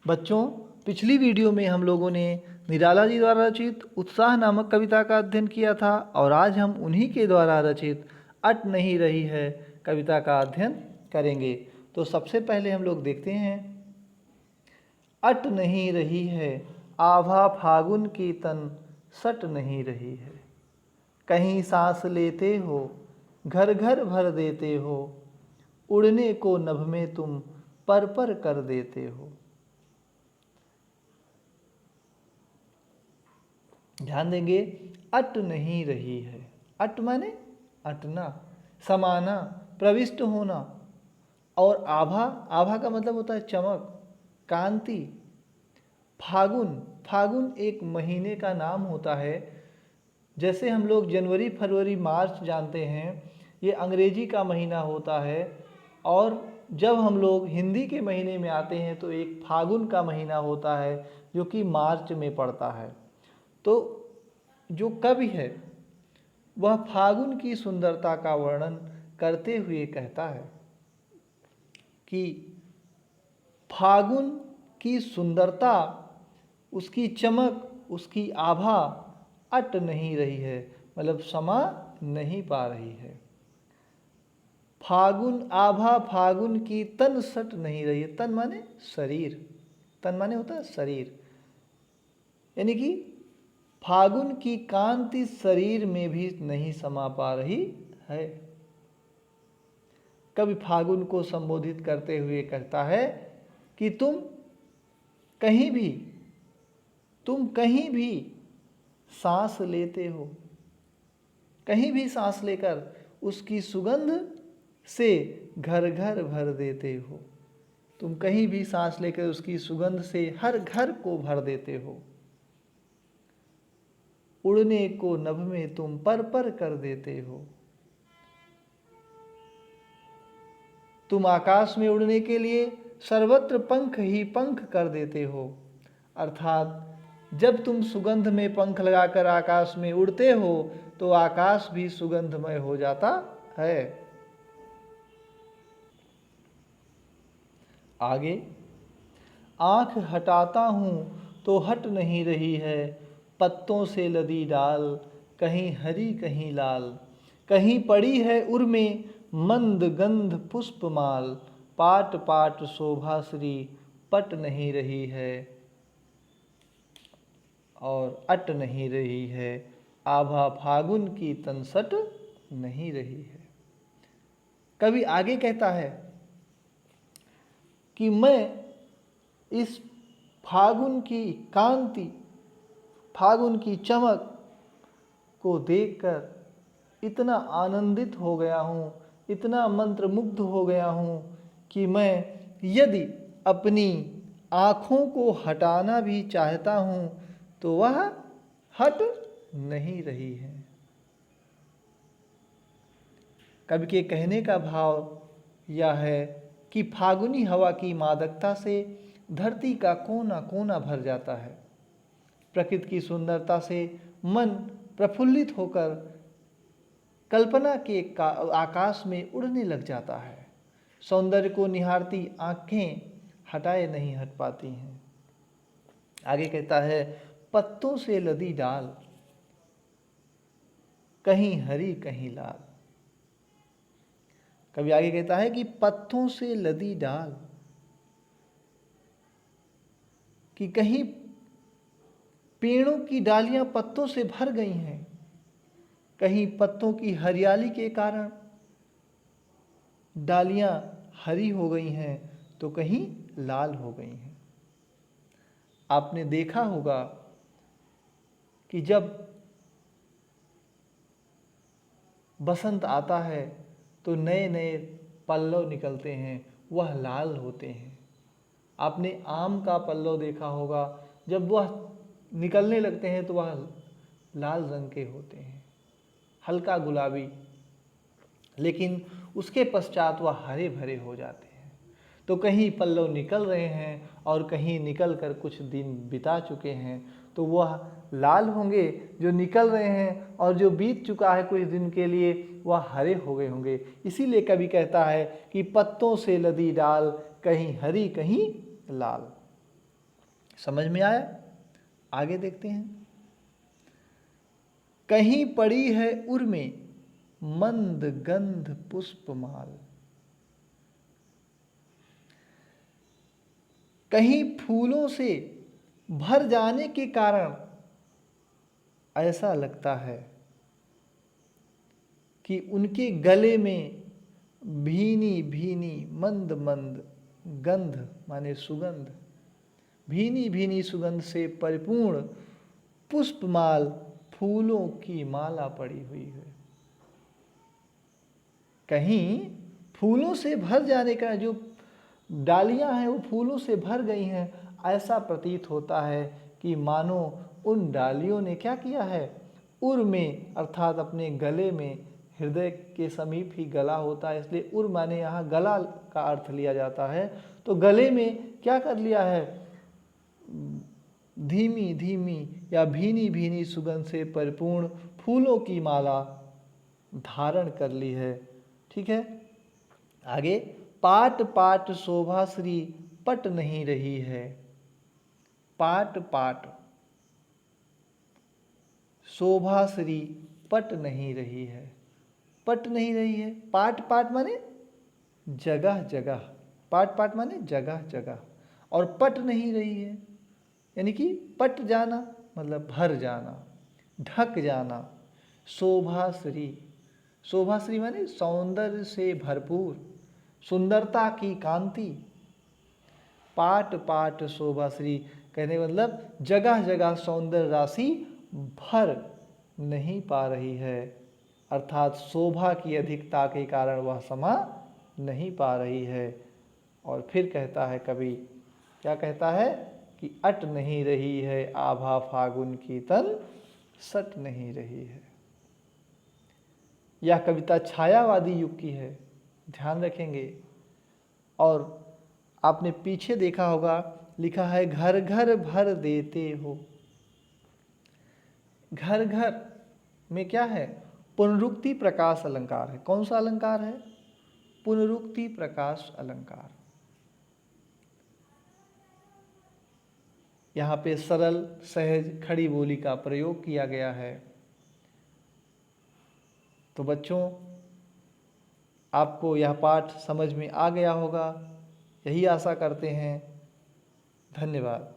बच्चों, पिछली वीडियो में हम लोगों ने निराला जी द्वारा रचित उत्साह नामक कविता का अध्ययन किया था और आज हम उन्हीं के द्वारा रचित अट नहीं रही है कविता का अध्ययन करेंगे। तो सबसे पहले हम लोग देखते हैं, अट नहीं रही है आभा फागुन की तन सट नहीं रही है। कहीं सांस लेते हो घर घर भर देते हो, उड़ने को नभ में तुम पर कर देते हो। ध्यान देंगे, अट नहीं रही है। अट माने अटना, समाना, प्रविष्ट होना। और आभा, आभा का मतलब होता है चमक, कांति। फागुन, फागुन एक महीने का नाम होता है। जैसे हम लोग जनवरी फरवरी मार्च जानते हैं, ये अंग्रेजी का महीना होता है। और जब हम लोग हिंदी के महीने में आते हैं तो एक फागुन का महीना होता है जो कि मार्च में पड़ता है। तो जो कवि है वह फागुन की सुंदरता का वर्णन करते हुए कहता है कि फागुन की सुंदरता, उसकी चमक, उसकी आभा अट नहीं रही है, मतलब समा नहीं पा रही है। फागुन आभा फागुन की तन सट नहीं रही है। तन माने शरीर, तन माने होता है शरीर, यानी कि फागुन की कांति शरीर में भी नहीं समा पा रही है। कवि फागुन को संबोधित करते हुए कहता है कि तुम कहीं भी सांस लेते हो, कहीं भी सांस लेकर उसकी सुगंध से घर घर भर देते हो। तुम कहीं भी सांस लेकर उसकी सुगंध से हर घर को भर देते हो। उड़ने को नभ में तुम पर कर देते हो। तुम आकाश में उड़ने के लिए सर्वत्र पंख ही पंख कर देते हो। अर्थात जब तुम सुगंध में पंख लगाकर आकाश में उड़ते हो तो आकाश भी सुगंधमय हो जाता है। आगे, आंख हटाता हूँ तो हट नहीं रही है पत्तों से लदी डाल, कहीं हरी कहीं लाल। कहीं पड़ी है उर्मे मंद गंध पुष्पमाल, पाट पाट शोभा श्री पट नहीं रही है और अट नहीं रही है। आभा फागुन की तनसट नहीं रही है। कवि आगे कहता है कि मैं इस फागुन की कांति, फागुन की चमक को देखकर इतना आनंदित हो गया हूँ, इतना मंत्रमुग्ध हो गया हूँ कि मैं यदि अपनी आँखों को हटाना भी चाहता हूँ तो वह हट नहीं रही है। कवि के कहने का भाव यह है कि फागुनी हवा की मादकता से धरती का कोना कोना भर जाता है। प्रकृति की सुंदरता से मन प्रफुल्लित होकर कल्पना के आकाश में उड़ने लग जाता है। सौंदर्य को निहारती आंखें हटाए नहीं हट पाती हैं। आगे कहता है, पत्तों से लदी डाल, कहीं हरी कहीं लाल। कभी आगे कहता है कि पत्तों से लदी डाल, कि कहीं पेड़ों की डालियां पत्तों से भर गई हैं, कहीं पत्तों की हरियाली के कारण डालियां हरी हो गई हैं तो कहीं लाल हो गई हैं। आपने देखा होगा कि जब बसंत आता है तो नए नए पल्लव निकलते हैं, वह लाल होते हैं। आपने आम का पल्लव देखा होगा, जब वह निकलने लगते हैं तो वह लाल रंग के होते हैं, हल्का गुलाबी, लेकिन उसके पश्चात वह हरे भरे हो जाते हैं। तो कहीं पल्लव निकल रहे हैं और कहीं निकल कर कुछ दिन बिता चुके हैं तो वह लाल होंगे जो निकल रहे हैं, और जो बीत चुका है कुछ दिन के लिए वह हरे हो गए होंगे। इसीलिए कवि कहता है कि पत्तों से लदी डाल, कहीं हरी कहीं लाल। समझ में आया? आगे देखते हैं। कहीं पड़ी है उर में मंद गंध पुष्पमाल, कहीं फूलों से भर जाने के कारण ऐसा लगता है कि उनके गले में भीनी भीनी मंद मंद गंध माने सुगंध, भीनी भीनी सुगंध से परिपूर्ण पुष्पमाल फूलों की माला पड़ी हुई है। कहीं फूलों से भर जाने का, जो डालियां हैं वो फूलों से भर गई हैं, ऐसा प्रतीत होता है कि मानो उन डालियों ने क्या किया है, उर में अर्थात अपने गले में, हृदय के समीप ही गला होता है इसलिए उर माने यहाँ गला का अर्थ लिया जाता है, तो गले में क्या कर लिया है, धीमी धीमी या भीनी भीनी सुगंध से परिपूर्ण फूलों की माला धारण कर ली है। ठीक है, आगे, पाट पाट शोभा श्री पट नहीं रही है, पाट पाट शोभा श्री पट नहीं रही है, पट नहीं रही है, पाट पाट माने जगह जगह, पाट पाट माने जगह जगह, और पट नहीं रही है यानी कि पट जाना मतलब भर जाना, ढक जाना। शोभाश्री, शोभाश्री माने सौंदर्य से भरपूर, सुंदरता की कांति। पाट पाट शोभाश्री कहने का मतलब जगह जगह सौंदर्य राशि भर नहीं पा रही है, अर्थात शोभा की अधिकता के कारण वह समा नहीं पा रही है। और फिर कहता है कवि, क्या कहता है कि अट नहीं रही है आभा फागुन की तन सट नहीं रही है। यह कविता छायावादी युग की है, ध्यान रखेंगे। और आपने पीछे देखा होगा लिखा है घर घर भर देते हो, घर घर में क्या है, पुनरुक्ति प्रकाश अलंकार है। कौन सा अलंकार है, पुनरुक्ति प्रकाश अलंकार। यहाँ पे सरल सहज खड़ी बोली का प्रयोग किया गया है। तो बच्चों, आपको यह पाठ समझ में आ गया होगा, यही आशा करते हैं। धन्यवाद।